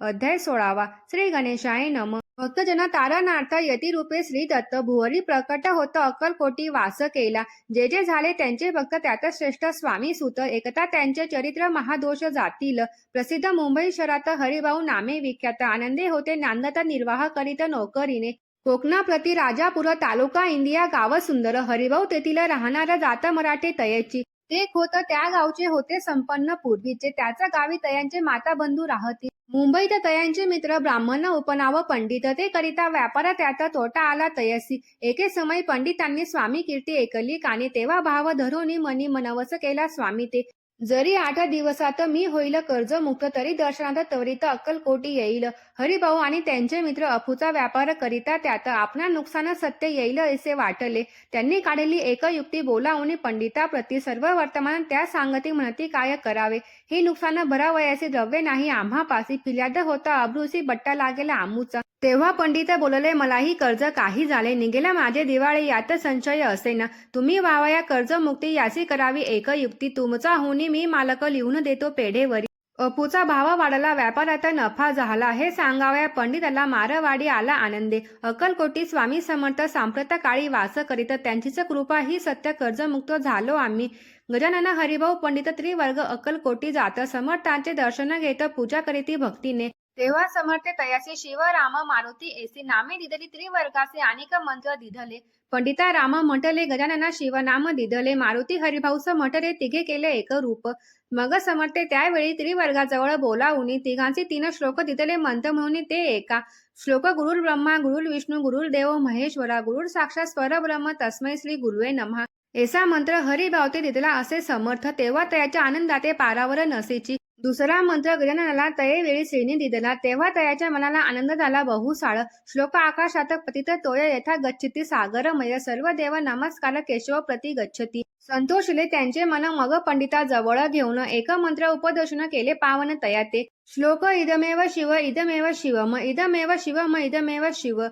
अध्याय 16 श्री गणेशाय नम भक्तजना तारणार्थ यतिरूपे श्री दत्त भुवरी प्रकट होत अक्कलकोटी वास केला. जे जे झाले त्यांचे भक्त त्यात श्रेष्ठ स्वामी सुत एकता त्यांचे चरित्र महादोष जातील. प्रसिद्ध मुंबई शहरात हरिभाऊ नामे विख्यात आनंदे होते नांदत निर्वाह करीत नोकरीने. कोकणाप्रती राजापूर तालुका इंदिया गाव सुंदर हरिभाऊ तेथील राहणार जात मराठे तयची. ते होत त्या गावचे होते संपन्न पूर्वीचे त्याच्या गावी तयांचे माता बंधू राहती. मुंबईत तयांचे मित्र ब्राह्मण उपनाव पंडित ते करिता व्यापार त्यात तोटा आला तयसी. एके समय पंडितांनी स्वामी कीर्ती ऐकली कानी तेव्हा भाव धरोनी मनी मनवस केला स्वामी ते. जरी 8 दिवसात मी होईल कर्जमुक्त तरी दर्शनात त्वरित अक्कलकोटी येईल. हरिभाऊ आणि त्यांचे मित्र अफूचा व्यापार करिता त्यात आपणा नुकसान सत्य येईल असे वाटले. त्यांनी काढली एक युक्ती बोलावून पंडिताप्रती सर्व वर्तमान त्या सांगती म्हणती काय करावे. हे नुकसान भरावयाचे द्रव्य नाही आम्हापासी फिर्याद होता अब्रुसी बट्टा लागेला आमूचा. तेव्हा पंडित बोलले मलाही कर्ज काही झाले निघेला माझे दिवाळी यात संशय असेना. तुम्ही व्हावया कर्जमुक्ती याची करावी एक युक्ती तुमचा होनी मी मालक लिहून देतो पेढेवरी. अपूचा भाव वाढला व्यापारात नफा झाला हे सांगावया पंडिताला मारवाडी आला आनंदे. अक्कलकोटी स्वामी समर्थ सांप्रत काळी वास करीत त्यांचीच कृपा ही सत्य कर्जमुक्त झालो आम्ही. गजानन हरिभाऊ पंडित त्रिवर्ग अक्कलकोटी जात समर्थांचे दर्शन घेत पूजा करीती भक्तीने. तेव्हा समर्थे तयासी शिव राम मारुती एसी नामे दिधली त्रिवर्गाचे अनेक मंत्र दिधले. पंडिता राम म्हटले गजानना शिवनाम दिधले मारुती हरिभाऊस म्हटले तिघे केले एक रूप. मग समर्थे त्यावेळी त्रिवर्गाजवळ बोलावून तिघांचे 3 श्लोक दिधले मंत्र म्हणून ते एका. श्लोक गुरुर् ब्रह्मा गुरुर् विष्णू गुरुर्देव महेश्वरा गुरुर् साक्षात परब्रह्म तस्मै श्री गुरुवे नमः. ऐसा मंत्र हरिभावते दिधला असे समर्थ तेव्हा तयाच्या आनंदाते पारावर नसेची. दुसरा मंत्र गजाननाला तयेवेळी श्रीने दिदला तेव्हा तयाच्या मनाला आनंद झाला बहुसाळ. श्लोक आकाशात पतित तोय यथा गच्छती सागरमय सर्व देव नमस्कार केशव प्रति गच्छती. संतोषले त्यांचे मन मग पंडिता जवळ घेऊन एक मंत्र उपदेशन केले पावन तयाते. श्लोक इदमेव शिव इदमेव शिवम इदमेव शिवम इदमेव शिव.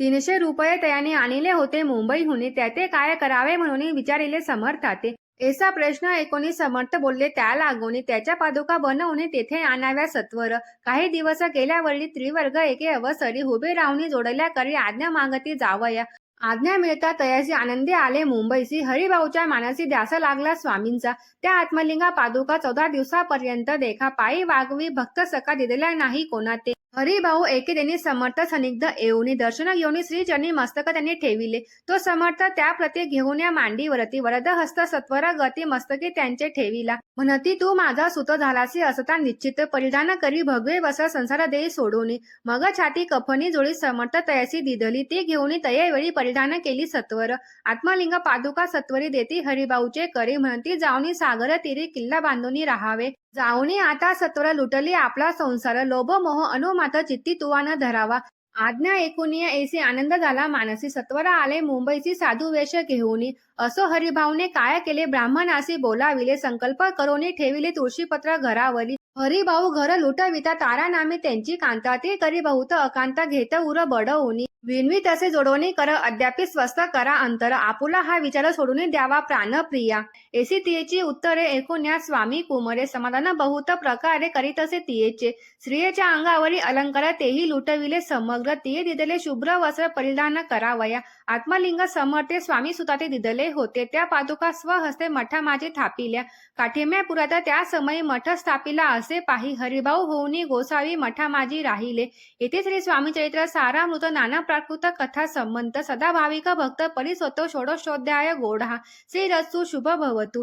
300 रुपये तयाने आणले होते मुंबईहून त्याते काय करावे म्हणून विचारिले समर्थाते. ऐसा प्रश्न ऐकून समर्थ बोलले त्या लागून त्याच्या पादुका बनवून तेथे आणाव्या सत्वर. काही दिवस गेल्यावरली त्रिवर्ग एके अवसरी उभे राहून जोडल्या करी आज्ञा मागती जावया. आज्ञा मिळता तयाची आनंदी आले मुंबईसी. हरिभाऊच्या मानसी ध्यास लागला स्वामींचा. त्या आत्मलिंगा पादुका 14 दिवसापर्यंत देखा पायी वागवी भक्त सका दिलेला नाही कोणाते. हरिभाऊ एकेदिनी समर्थ सनिग्ध येऊन दर्शन घेऊन श्रीचरणी मस्तक त्यांनी ठेविले. तो समर्थ त्याप्रती घेऊन या मांडीवरती वरद हस्त सत्वर गती मस्तके त्यांचे ठेविला. म्हणती तू माझा सुत झालासी असता निश्चित परिधान करी भगवे वस संसार देई सोडून. मग छाती कफनी जोडी समर्थ तयासी दिधली ती घेऊन तयेवेळी परिधान केली सत्वर. आत्मलिंग पादुका सत्वरी देती हरिभाऊचे करी म्हणती जाऊनी सागर तीरी किल्ला बांधून राहावे. जाऊनी आता सत्वर लुटली आपला संसार लोभ मोह अनुमात चित्ती तुवान धरावा. आज्ञा ऐकून ऐसी आनंद झाला मानसी. सत्वर आले मुंबईची साधू वेश घेऊन. असो हरिभाऊने काय केले ब्राह्मणासी बोलाविले संकल्प करून ठेविले तुळशीपत्र घरावरी. हरिभाऊ घर लुटविता तारा नामे त्यांची कांता ते करी बहुत अकांत घेत उर बडवून. विणवी तसे जोडवणी कर अद्यापि स्वस्थ करा अंतर आपुला हा विचार सोडून द्यावा प्राणप्रिया. ऐसी तियेची उत्तरे ऐकून या स्वामी कुमरे समाधान बहुत प्रकारे करीत असे तियेचे. स्त्रियेच्या अंगावरी अलंकार तेही लुटविले समग्र तिये दिदले शुभ्र वस्त्र परिधान करावया. आत्मलिंग समर्थे स्वामी सुताते दिदले होते त्या पादुका स्वहस्ते मठा माझे थापिल्या. काठिम्यापुरात त्या समयी मठ स्थापिला असे पाही हरिभाऊ होऊनी गोसावी मठा माझी राहिले. येथे श्री स्वामी चरित्र सारामृत नाना प्राकृत कथा संबंध सदा भाविक भक्त परिसोतो षोडशोध्याय गोढा. श्री रस्सु शुभ भवतु.